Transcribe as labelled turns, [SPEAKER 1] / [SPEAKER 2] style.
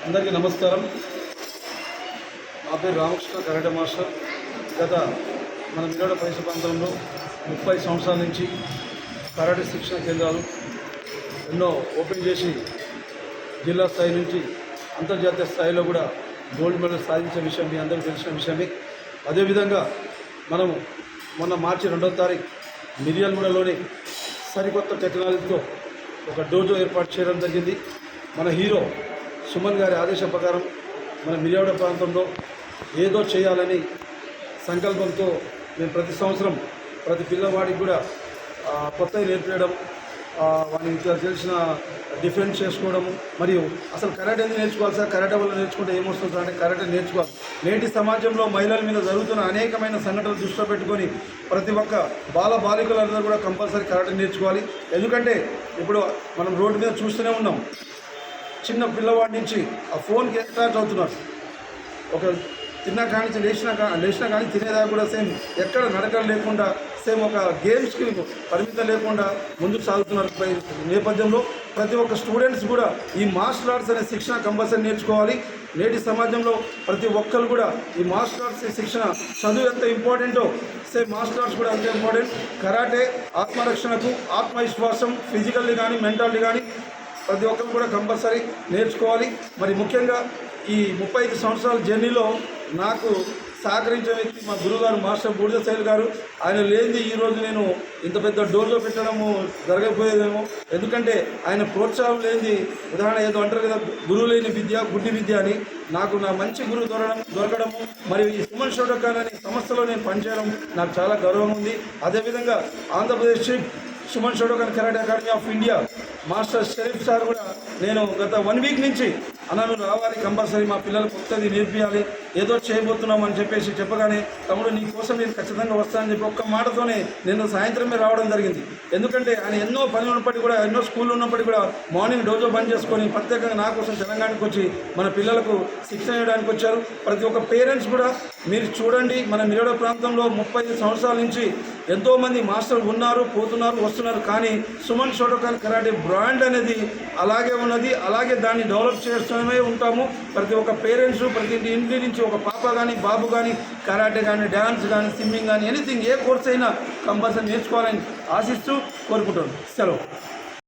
[SPEAKER 1] అందరికీ నమస్కారం. నా పేరు రామకృష్ణ, కరాటే మాస్టర్. గత మన మిర్యాడ పరిసర ప్రాంతంలో 30 సంవత్సరాల నుంచి కరాటే శిక్షణ కేంద్రాలు ఎన్నో ఓపెన్ చేసి జిల్లా స్థాయి నుంచి అంతర్జాతీయ స్థాయిలో కూడా గోల్డ్ మెడల్ సాధించిన విషయం మీ అందరికీ తెలిసిన విషయమే. అదేవిధంగా మనము మొన్న మార్చి 2వ తారీఖు మిర్యాలగూడలోని సరికొత్త టెక్నాలజీతో ఒక డోజో ఏర్పాటు చేయడం జరిగింది. మన హీరో సుమన్ గారి ఆదేశం ప్రకారం మన మిర్యాడ ప్రాంతంలో ఏదో చేయాలని సంకల్పంతో మేము ప్రతి సంవత్సరం ప్రతి పిల్లవాడికి కూడా కొత్తవి నేర్పించడం, వానికి తెలిసిన డిఫెన్స్ చేసుకోవడము, మరియు అసలు కరాటే ఎందుకు నేర్చుకోవాలి సార్, కరాటే వల్ల నేర్చుకుంటే ఏమొస్తుంది అంటే కరాటే నేర్చుకోవాలి. నేటి సమాజంలో మహిళల మీద జరుగుతున్న అనేకమైన సంఘటనలు దృష్టిలో పెట్టుకొని ప్రతి ఒక్క బాలికలందరూ కూడా కంపల్సరీ కరాటే నేర్చుకోవాలి. ఎందుకంటే ఇప్పుడు మనం రోడ్డు మీద చూస్తూనే ఉన్నాం, చిన్న పిల్లవాడి నుంచి ఆ ఫోన్కి అటాచ్ అవుతున్నారు. ఒక తిన్నా కానీ లేచినా కానీ తినేదాకా కూడా సేమ్ ఎక్కడ నడకలు లేకుండా సేమ్ ఒక గేమ్స్కి పరిమితం లేకుండా ముందుకు సాగుతున్నారు. నేపథ్యంలో ప్రతి ఒక్క స్టూడెంట్స్ కూడా ఈ మార్షల్ ఆర్ట్స్ అనే శిక్షణ కంపల్సరీ నేర్చుకోవాలి. నేటి సమాజంలో ప్రతి ఒక్కరు కూడా ఈ మార్షల్ ఆర్ట్స్ శిక్షణ చదువు ఎంత ఇంపార్టెంటో సేమ్ మార్షల్ ఆర్ట్స్ కూడా అంతే ఇంపార్టెంట్. కరాటే ఆత్మరక్షణకు, ఆత్మవిశ్వాసం, ఫిజికల్లీ కానీ మెంటల్లీ కానీ ప్రతి ఒక్కరు కూడా కంపల్సరీ నేర్చుకోవాలి. మరి ముఖ్యంగా ఈ 35 సంవత్సరాల జర్నీలో నాకు సహకరించే వ్యక్తి మా గురుగారు మాస్టర్ బూడిద శైలి గారు. ఆయన లేనిది ఈరోజు నేను ఇంత పెద్ద డోర్లో పెట్టడము జరగకపోయేదేమో. ఎందుకంటే ఆయన ప్రోత్సాహం లేనిది, ఉదాహరణ ఏదో అంటారు కదా, గురువు లేని విద్య గుడ్డి విద్య అని, నాకు నా మంచి గురువు దొరకడము మరియు ఈ సుమన్ షోటోకాన్ అనే సంస్థలో నేను పనిచేయడం నాకు చాలా గౌరవం ఉంది. అదేవిధంగా Andhra Pradesh Suman Shotokan karate academy of India master Sharif sir కూడా నేను గత 1 వీక్ నుంచి అన్నను రావాలి, కంపల్సరీ మా పిల్లలకు కొత్తది నేర్పించాలి, ఏదో చేయబోతున్నాం అని చెప్పగానే తమ్ముడు నీ కోసం నేను ఖచ్చితంగా వస్తానని చెప్పి ఒక్క మాటతోనే నేను సాయంత్రమే రావడం జరిగింది. ఎందుకంటే ఆయన ఎన్నో పనులు ఉన్నప్పటికీ కూడా, ఎన్నో స్కూళ్ళు ఉన్నప్పటికీ కూడా మార్నింగ్ డోజో బంద్ చేసుకొని ప్రత్యేకంగా నా కోసం తెలంగాణకు వచ్చి మన పిల్లలకు శిక్షణ ఇవ్వడానికి వచ్చారు. ప్రతి ఒక్క పేరెంట్స్ కూడా మీరు చూడండి, మన మిర్యాడ ప్రాంతంలో 35 సంవత్సరాల నుంచి ఎంతోమంది మాస్టర్లు ఉన్నారు, పోతున్నారు, వస్తున్నారు. కానీ సుమన్ షోటోకాన్ కరాటే బ్రాండ్ అనేది అలాగే ఉన్నది, అలాగే దాన్ని డెవలప్ చేస్తూనే ఉంటాము. ప్రతి ఒక్క పేరెంట్స్, ప్రతి ఇంటి నుంచి ఒక పాప కానీ బాబు కానీ కరాటే కానీ డ్యాన్స్ కానీ స్విమ్మింగ్ కానీ ఎనీథింగ్ ఏ కోర్స్ అయినా కంపల్సరీ నేర్చుకోవాలని ఆశిస్తూ కోరుకుంటాను. సెలవు.